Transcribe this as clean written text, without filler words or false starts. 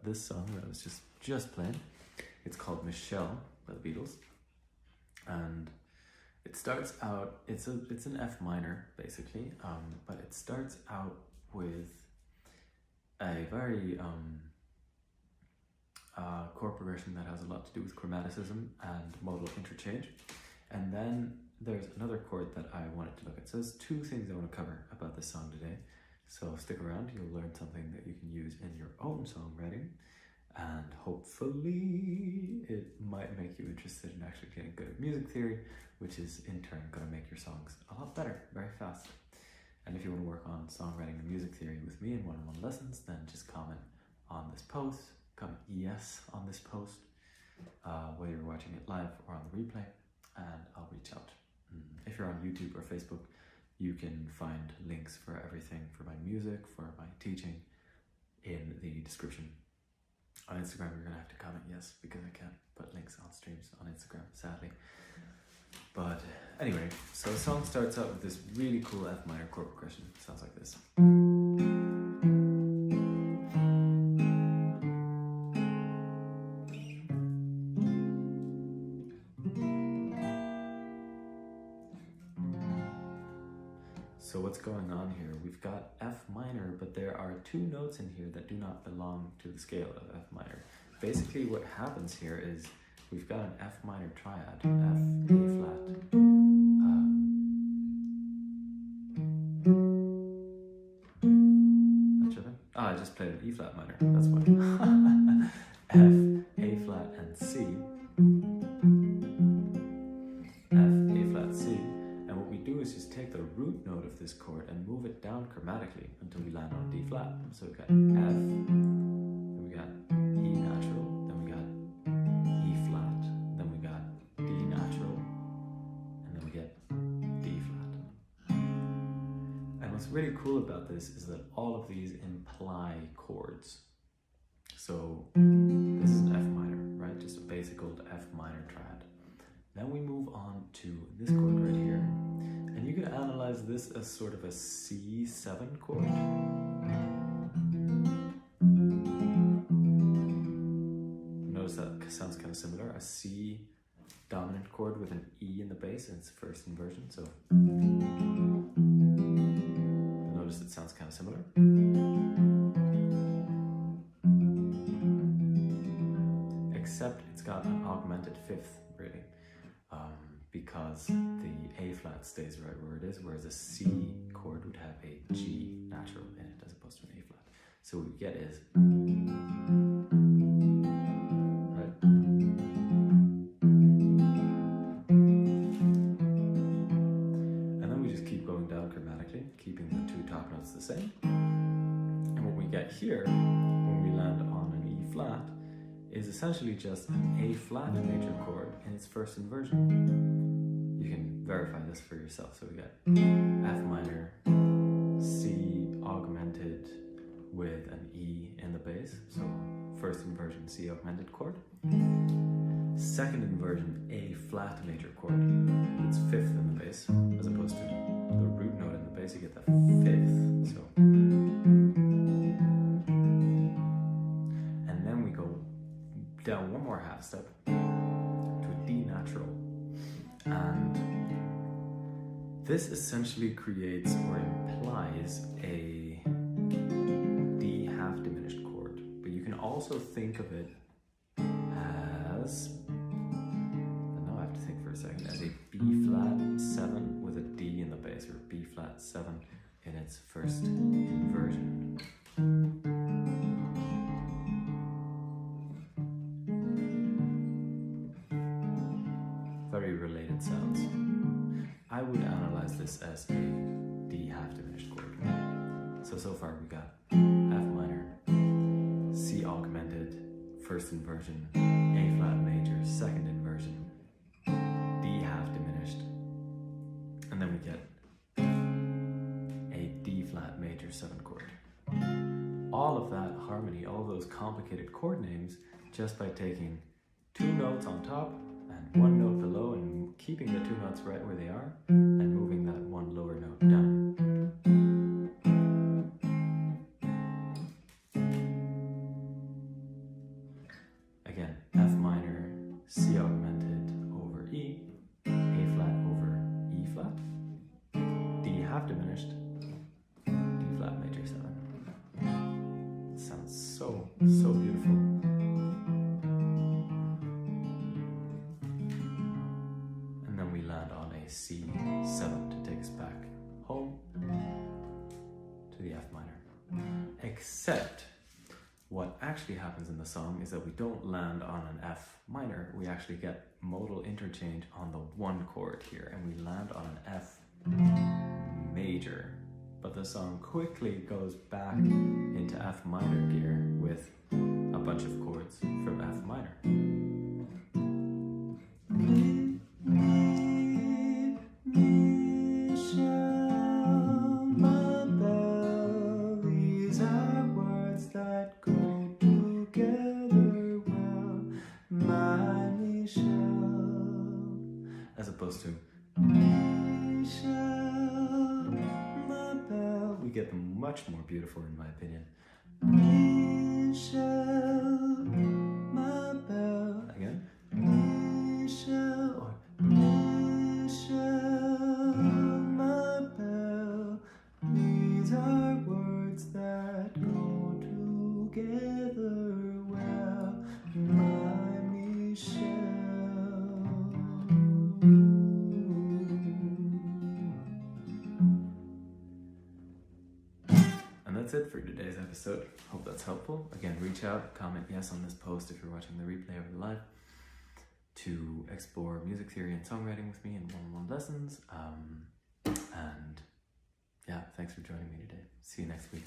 this song that I was just playing. It's called Michelle by the Beatles, and it starts out, it's an F minor basically, but it starts out with a very chord progression that has a lot to do with chromaticism and modal interchange. And then there's another chord that I wanted to look at. So there's two things I want to cover about this song today. So stick around, you'll learn something that you can use in your own songwriting, and hopefully it might make you interested in actually getting good at music theory, which is in turn going to make your songs a lot better very fast. And if you want to work on songwriting and music theory with me in one-on-one lessons, then just comment on this post, comment yes on this post, whether you're watching it live or on the replay, and I'll reach out. If you're on YouTube or Facebook, you can find links for everything, for my music, for my teaching, in the description. On Instagram, you're gonna have to comment yes, because I can't put links on streams on Instagram, sadly. But anyway, so the song starts out with this really cool F minor chord progression. It sounds like this. So what's going on here? We've got F minor, but there are two notes in here that do not belong to the scale of F minor. Basically what happens here is we've got an F minor triad, F, A flat. I just played an E flat minor, that's why. F, A flat, and C. F, A flat, C. And what we do is just take the root note of this chord and move it down chromatically until we land on D flat. So we've got F, then we got E natural, then we got E flat, then we got D natural, and then we get D flat. And what's really cool about this is that all of these imply chords. So this is an F minor, right? Just a basic old F minor triad. Then we move on to this chord right here. And you can analyze this as sort of a C7 chord. Notice that sounds kind of similar. A C dominant chord with an E in the bass in its first inversion. So notice it sounds kind of similar. Except it's got an augmented fifth, really. Because the A flat stays right where it is, whereas a C chord would have a G natural in it as opposed to an A flat. So what we get is, right? And then we just keep going down chromatically, keeping the two top notes the same. And what we get here, when we land on an E flat, is essentially just an A flat major chord in its first inversion. You can verify this for yourself. So we got F minor, C augmented with an E in the bass. So first inversion, C augmented chord. Second inversion, A flat major chord. It's fifth in the bass, as opposed to the root note in the bass, you get the fifth. So, and then we go down one more half step to a D natural. And this essentially creates or implies a D half diminished chord. But you can also think of it as, and now I have to think for a second, as a B flat 7 with a D in the bass, or B flat 7 in its first inversion. Very related sounds. I would analyze this as a D half diminished chord. So far we got F minor, C augmented, first inversion, A flat major, second inversion, D half diminished, and then we get a D flat major 7 chord. All of that harmony, all those complicated chord names, just by taking two notes on top and one note below and keeping the two notes right where they are and moving that one lower note down. C augmented over E, A flat over E flat, D half diminished, D flat major 7. It sounds so beautiful. And then we land on a C7 to take us back home to the F minor. Except what actually happens in the song is that we don't land on an F minor, we actually get modal interchange on the 1 chord here, and we land on an F major. But the song quickly goes back into F minor gear with a bunch of chords from F minor. As opposed to Michelle, my belle. We get them much more beautiful in my opinion. Michelle, my belle. Again. Michelle or Michelle, my belle. These are words that go together well. My Michelle. That's it for today's episode. Hope that's helpful. Again, reach out, comment yes on this post if you're watching the replay or the live, to explore music theory and songwriting with me in one-on-one lessons. And yeah, thanks for joining me today. See you next week.